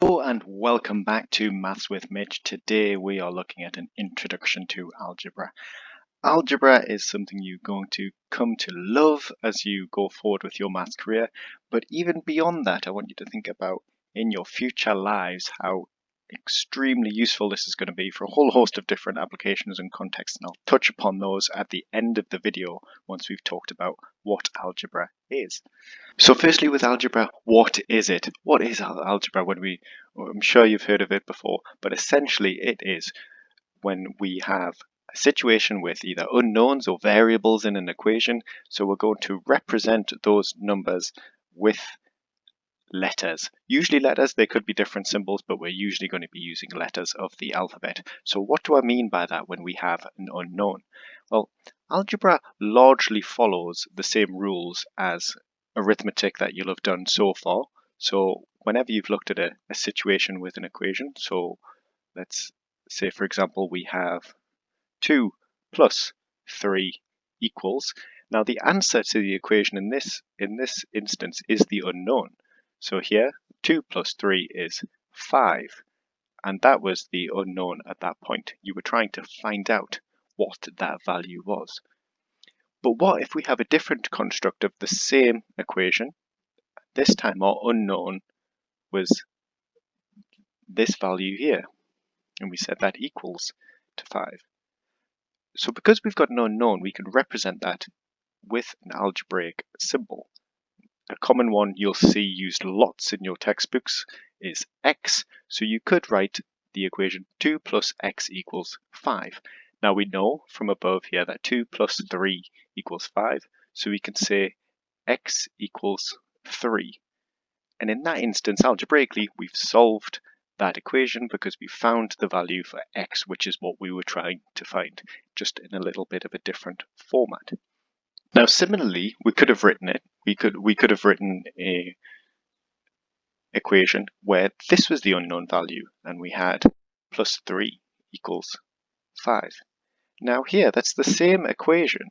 Hello and welcome back to Maths with Mitch. Today we are looking at an introduction to algebra. Algebra is something you're going to come to love as you go forward with your maths career, but even beyond that, I want you to think about in your future lives how extremely useful this is going to be for a whole host of different applications and contexts, and I'll touch upon those at the end of the video once we've talked about what algebra is. So firstly, with algebra, what is it? What is algebra? I'm sure you've heard of it before, but essentially it is when we have a situation with either unknowns or variables in an equation. So we're going to represent those numbers with letters. Usually letters, they could be different symbols, but we're usually going to be using letters of the alphabet. So what do I mean by that when we have an unknown? Well, algebra largely follows the same rules as arithmetic that you'll have done so far. So whenever you've looked at a situation with an equation, so let's say for example we have 2 plus 3 equals. Now the answer to the equation in this instance is the unknown. So here 2 plus 3 is 5, and that was the unknown at that point. You were trying to find out what that value was. But what if we have a different construct of the same equation? This time our unknown was this value here, and we said that equals to 5. So because we've got an unknown, we can represent that with an algebraic symbol. A common one you'll see used lots in your textbooks is x. So you could write the equation 2 plus x equals 5. Now we know from above here that 2 plus 3 equals 5. So we can say x equals 3. And in that instance, algebraically, we've solved that equation because we found the value for x, which is what we were trying to find, just in a little bit of a different format. Now, similarly, we could have written it. We could have written a equation where this was the unknown value, and we had plus 3 equals 5. Now here, that's the same equation,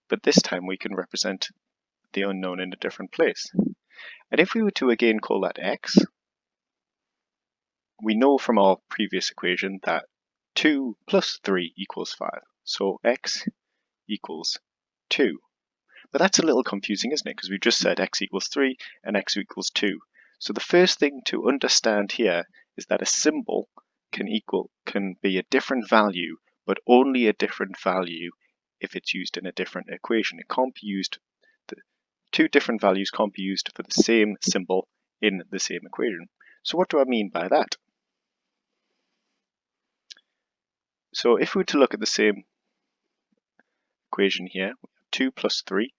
but this time we can represent the unknown in a different place. And if we were to again call that x, we know from our previous equation that 2 plus 3 equals 5. So x equals 2. But that's a little confusing, isn't it? Because we've just said x equals 3 and x equals 2. So the first thing to understand here is that a symbol can be a different value, but only a different value if it's used in a different equation. It can't be used, two different values can't be used for the same symbol in the same equation. So what do I mean by that? So if we were to look at the same equation here, 2 plus 3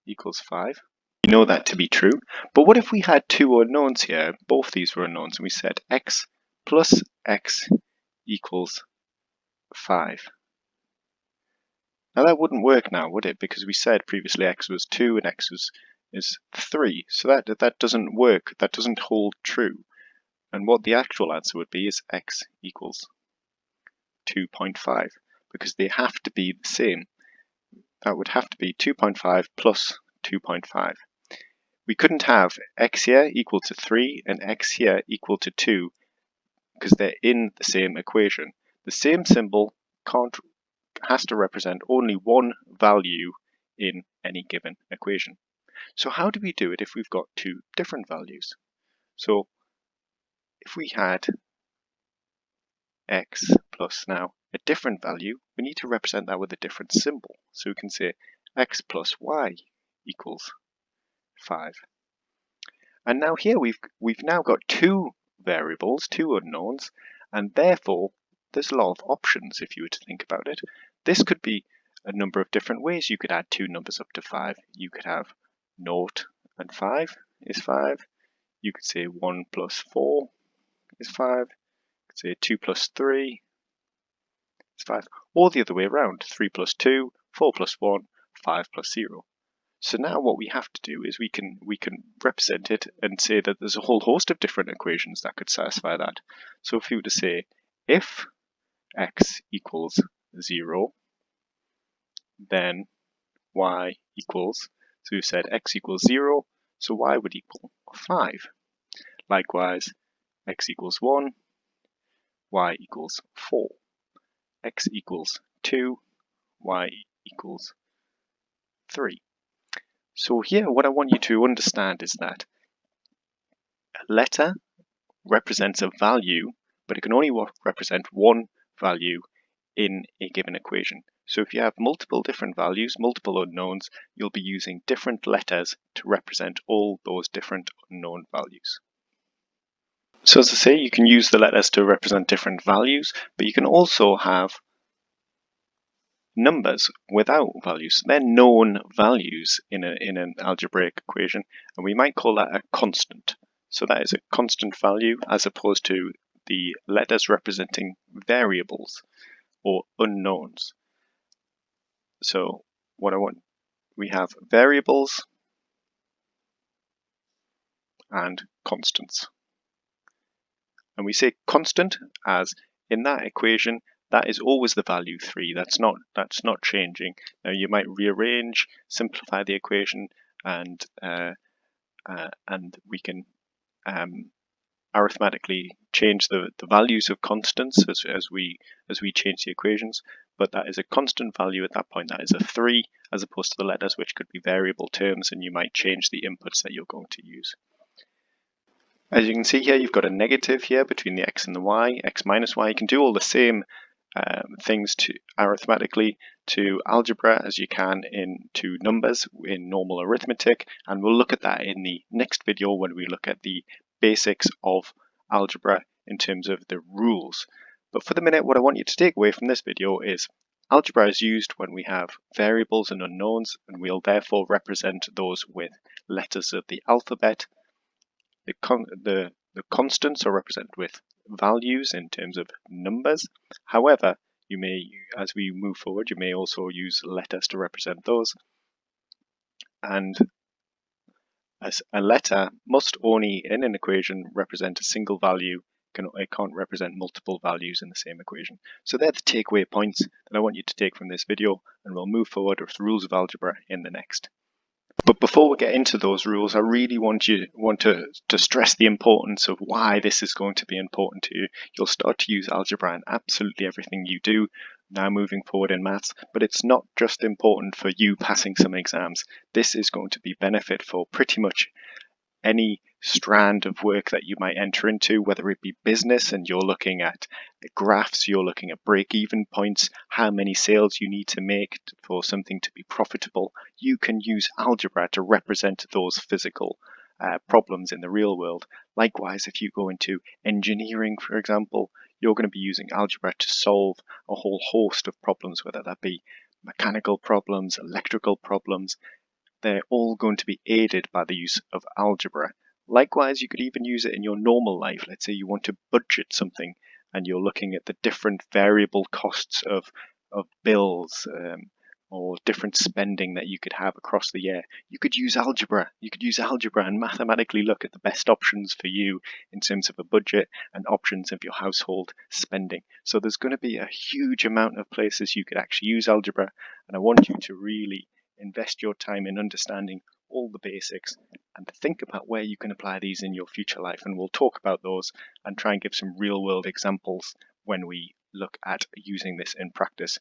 equals 5. We know that to be true, but what if we had two unknowns here? Both these were unknowns, and we said x plus x equals 5. Now that wouldn't work now, would it? Because we said previously x was 2 and x is 3, so that doesn't work, that doesn't hold true. And what the actual answer would be is x equals 2.5, because they have to be the same. That would have to be 2.5 plus 2.5. We couldn't have x here equal to 3 and x here equal to 2 because they're in the same equation. The same symbol has to represent only one value in any given equation. So how do we do it if we've got two different values? So if we had x plus now a different value, we need to represent that with a different symbol. So we can say x plus y equals 5. And now here we've now got two variables, two unknowns, and therefore there's a lot of options if you were to think about it. This could be a number of different ways. You could add two numbers up to 5. You could have 0 and 5 is 5. You could say 1 plus 4 is 5. You could say 2 plus 3 is 5. Or the other way around, 3 plus 2, 4 plus 1, 5 plus 0. So now what we have to do is we can represent it and say that there's a whole host of different equations that could satisfy that. So if you were to say if x equals 0, then y equals, so we've said x equals 0, so y would equal 5. Likewise, x equals 1, y equals 4, x equals 2, y equals 3. So here what I want you to understand is that a letter represents a value, but it can only represent one value in a given equation. So if you have multiple different values, multiple unknowns, you'll be using different letters to represent all those different unknown values. So as I say, you can use the letters to represent different values, but you can also have numbers without values. They're known values in an algebraic equation, and we might call that a constant. So that is a constant value as opposed to the letters representing variables or unknowns. So we have variables and constants. And we say constant as in that equation, that is always the value 3. That's not changing. Now you might rearrange, simplify the equation, and we can arithmetically change the values of constants as we change the equations. But that is a constant value at that point. That is a 3, as opposed to the letters, which could be variable terms, and you might change the inputs that you're going to use. As you can see here, you've got a negative here between the x and the y, x minus y. You can do all the same things to arithmetically to algebra as you can to numbers in normal arithmetic, and we'll look at that in the next video when we look at the basics of algebra in terms of the rules. But for the minute, what I want you to take away from this video is algebra is used when we have variables and unknowns, and we'll therefore represent those with letters of the alphabet. The constants are represented with values in terms of numbers. However, you may, as we move forward, you may also use letters to represent those. And as a letter must only in an equation represent a single value. It can't represent multiple values in the same equation. So they're the takeaway points that I want you to take from this video, and we'll move forward with rules of algebra in the next. But before we get into those rules, I really want to stress the importance of why this is going to be important to you. You'll start to use algebra in absolutely everything you do now moving forward in maths, but it's not just important for you passing some exams. This is going to be benefit for pretty much any strand of work that you might enter into, whether it be business and you're looking at graphs, you're looking at break-even points, how many sales you need to make for something to be profitable. You can use algebra to represent those physical problems in the real world. Likewise, if you go into engineering, for example, you're going to be using algebra to solve a whole host of problems, whether that be mechanical problems, electrical problems. They're all going to be aided by the use of algebra. Likewise, you could even use it in your normal life. Let's say you want to budget something and you're looking at the different variable costs of bills or different spending that you could have across the year. You could use algebra. You could use algebra and mathematically look at the best options for you in terms of a budget and options of your household spending. So there's going to be a huge amount of places you could actually use algebra, and I want you to really invest your time in understanding all the basics and think about where you can apply these in your future life. And we'll talk about those and try and give some real world examples when we look at using this in practice